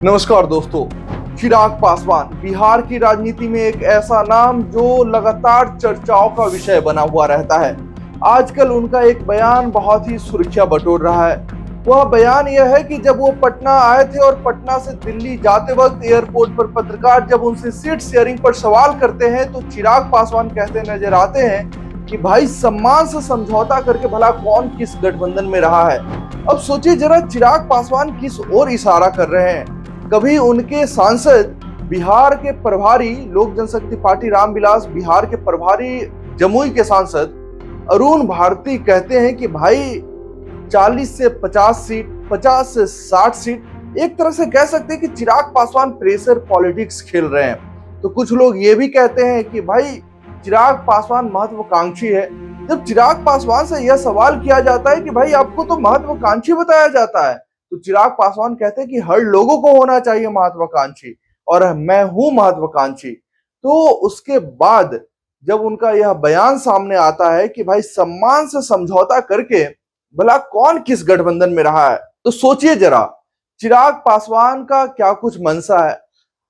नमस्कार दोस्तों। चिराग पासवान बिहार की राजनीति में एक ऐसा नाम जो लगातार चर्चाओं का विषय बना हुआ रहता है। आजकल उनका एक बयान बहुत ही सुर्खियां बटोर रहा है। वह बयान यह है कि जब वो पटना आए थे और पटना से दिल्ली जाते वक्त एयरपोर्ट पर पत्रकार जब उनसे सीट शेयरिंग पर सवाल करते हैं तो चिराग पासवान कहते नजर आते हैं कि भाई सम्मान से समझौता करके भला कौन किस गठबंधन में रहा है। अब सोचिए जरा चिराग पासवान किस ओर इशारा कर रहे हैं। कभी उनके सांसद बिहार के प्रभारी लोक जनशक्ति पार्टी रामविलास, बिहार के प्रभारी जमुई के सांसद अरुण भारती कहते हैं कि भाई 40 से 50 सीट, 50 से 60 सीट, एक तरह से कह सकते हैं कि चिराग पासवान प्रेशर पॉलिटिक्स खेल रहे हैं। तो कुछ लोग ये भी कहते हैं कि भाई चिराग पासवान महत्वाकांक्षी है। जब चिराग पासवान से यह सवाल किया जाता है कि भाई आपको तो महत्वाकांक्षी बताया जाता है, तो चिराग पासवान कहते हैं कि हर लोगों को होना चाहिए महत्वाकांक्षी और मैं हूं महत्वाकांक्षी। तो उसके बाद जब उनका यह बयान सामने आता है कि भाई सम्मान से समझौता करके भला कौन किस गठबंधन में रहा है, तो सोचिए जरा चिराग पासवान का क्या कुछ मंशा है।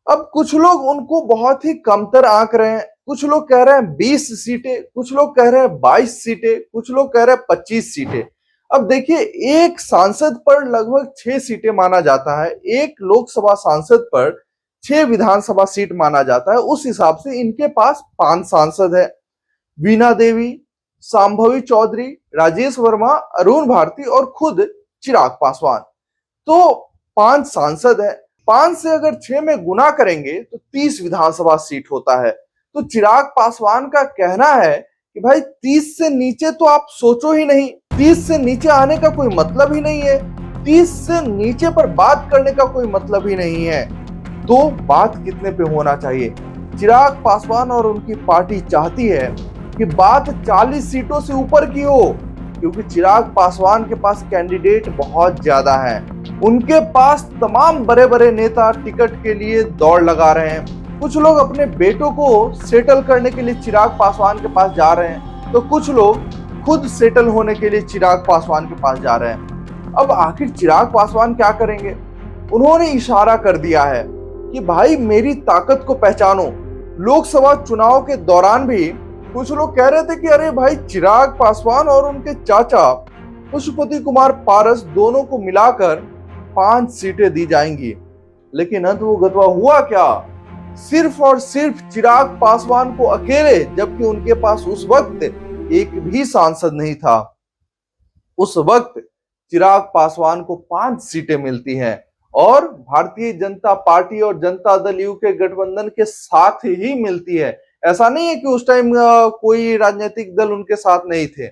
अब कुछ लोग उनको बहुत ही कमतर आंक रहे हैं। कुछ लोग कह रहे हैं 20 सीटें, कुछ लोग कह रहे हैं 22 सीटें, कुछ लोग कह रहे हैं 25 सीटें। अब देखिए एक सांसद पर लगभग 6 सीटें माना जाता है, एक लोकसभा सांसद पर 6 विधानसभा सीट माना जाता है। उस हिसाब से इनके पास 5 सांसद है, वीणा देवी, सांभवी चौधरी, राजेश वर्मा, अरुण भारती और खुद चिराग पासवान। तो 5 सांसद है। 5 से अगर 6 में गुना करेंगे तो 30 विधानसभा सीट होता है। तो चिराग पासवान का कहना है कि भाई 30 से नीचे तो आप सोचो ही नहीं, 30 से नीचे आने का कोई मतलब ही नहीं है, 30 से नीचे पर बात करने का कोई मतलब ही नहीं है। तो बात कितने पे होना चाहिए? चिराग पासवान और उनकी पार्टी चाहती है कि बात 40 सीटों से ऊपर की हो, क्योंकि चिराग पासवान के पास कैंडिडेट बहुत ज्यादा हैं। उनके पास तमाम बड़े बड़े नेता टिकट के लिए दौड़ लगा रहे हैं। कुछ लोग अपने बेटों को सेटल करने के लिए चिराग पासवान के पास जा रहे हैं, तो कुछ लोग खुद सेटल होने के लिए चिराग पासवान के पास जा रहे हैं। अब आखिर चिराग पासवान क्या करेंगे? उन्होंने इशारा कर दिया है कि भाई मेरी ताकत को पहचानो। लोकसभा चुनाव के दौरान भी कुछ लोग कह रहे थे कि अरे भाई चिराग पासवान और उनके चाचा पशुपति कुमार पारस दोनों को मिलाकर 5 सीटें दी जाएंगी, लेकिन अंततः हुआ क्या? सिर्फ और सिर्फ चिराग पासवान को अकेले, जबकि उनके पास उस वक्त एक भी सांसद नहीं था। उस वक्त चिराग पासवान को 5 सीटें मिलती हैं और भारतीय जनता पार्टी और जनता दल यू के गठबंधन के साथ ही मिलती है। ऐसा नहीं है कि उस टाइम कोई राजनीतिक दल उनके साथ नहीं थे।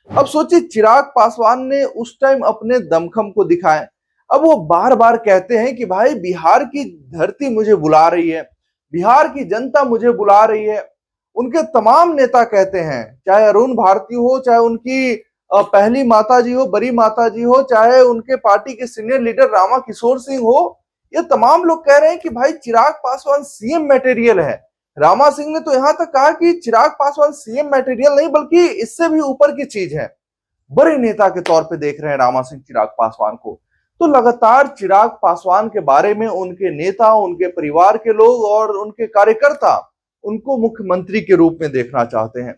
अब सोचिए चिराग पासवान ने उस टाइम अपने दमखम को दिखाए। अब वो बार बार कहते हैं कि भाई बिहार की धरती मुझे बुला रही है, बिहार की जनता मुझे बुला रही है। उनके तमाम नेता कहते हैं, चाहे अरुण भारती हो, चाहे उनकी पहली माता जी हो, बड़ी माता जी हो, चाहे उनके पार्टी के सीनियर लीडर रामा किशोर सिंह हो, ये तमाम लोग कह रहे हैं कि भाई चिराग पासवान सीएम मटेरियल है। रामा सिंह ने तो यहां तक कहा कि चिराग पासवान सीएम मटेरियल नहीं बल्कि इससे भी ऊपर की चीज है। बड़े नेता के तौर पे देख रहे हैं रामा सिंह चिराग पासवान को। तो लगातार चिराग पासवान के बारे में उनके नेता, उनके परिवार के लोग और उनके कार्यकर्ता उनको मुख्यमंत्री के रूप में देखना चाहते हैं।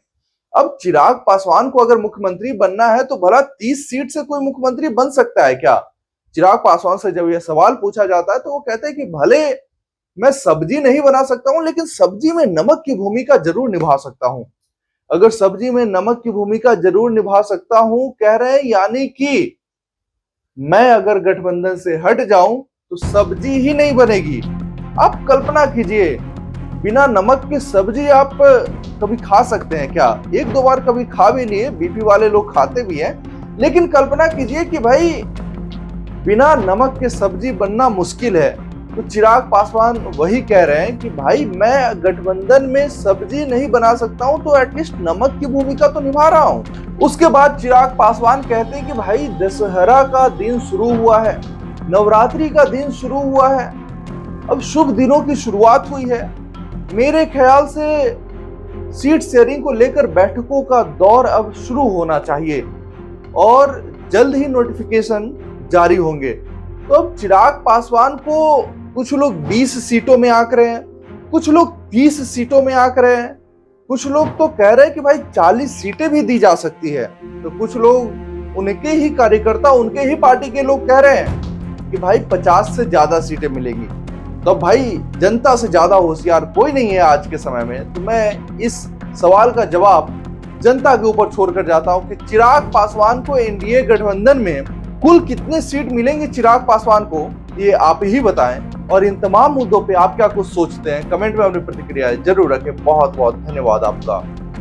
अब चिराग पासवान को अगर मुख्यमंत्री बनना है तो भला 30 सीट से कोई मुख्यमंत्री बन सकता है क्या? चिराग पासवान से जब यह सवाल पूछा जाता है तो वो कहते हैं कि भले मैं सब्जी नहीं बना सकता हूं, लेकिन सब्जी में नमक की भूमिका जरूर निभा सकता हूं। अगर सब्जी में नमक की भूमिका जरूर निभा सकता हूं कह रहे हैं, यानी कि मैं अगर गठबंधन से हट जाऊं तो सब्जी ही नहीं बनेगी। आप कल्पना कीजिए, बिना नमक की सब्जी आप कभी खा सकते हैं क्या? 1-2 बार कभी खा भी लिए, बीपी वाले लोग खाते भी हैं, लेकिन कल्पना कीजिए कि भाई बिना नमक के सब्जी बनना मुश्किल है। तो चिराग पासवान वही कह रहे हैं कि भाई मैं गठबंधन में सब्जी नहीं बना सकता हूं तो एटलीस्ट नमक की भूमिका तो निभा रहा हूं। उसके बाद चिराग पासवान कहते हैं कि भाई दशहरा का दिन शुरू हुआ है, नवरात्रि का दिन शुरू हुआ है, अब शुभ दिनों की शुरुआत हुई है। मेरे ख्याल से सीट शेयरिंग को लेकर बैठकों का दौर अब शुरू होना चाहिए और जल्द ही नोटिफिकेशन जारी होंगे। तो अब चिराग पासवान को कुछ लोग 20 सीटों में आंक रहे हैं, कुछ लोग 30 सीटों में आंक रहे हैं, कुछ लोग तो कह रहे हैं कि भाई 40 सीटें भी दी जा सकती है। तो कुछ लोग, उनके ही कार्यकर्ता, उनके ही पार्टी के लोग कह रहे हैं कि भाई 50 से ज्यादा सीटें मिलेंगी। तो भाई जनता से ज्यादा होशियार कोई नहीं है आज के समय में। तो मैं इस सवाल का जवाब जनता के ऊपर छोड़कर जाता हूं कि चिराग पासवान को एनडीए गठबंधन में कुल कितने सीट मिलेंगे चिराग पासवान को, ये आप ही बताएं। और इन तमाम मुद्दों पे आप क्या कुछ सोचते हैं, कमेंट में अपनी प्रतिक्रिया जरूर रखें। बहुत बहुत धन्यवाद आपका।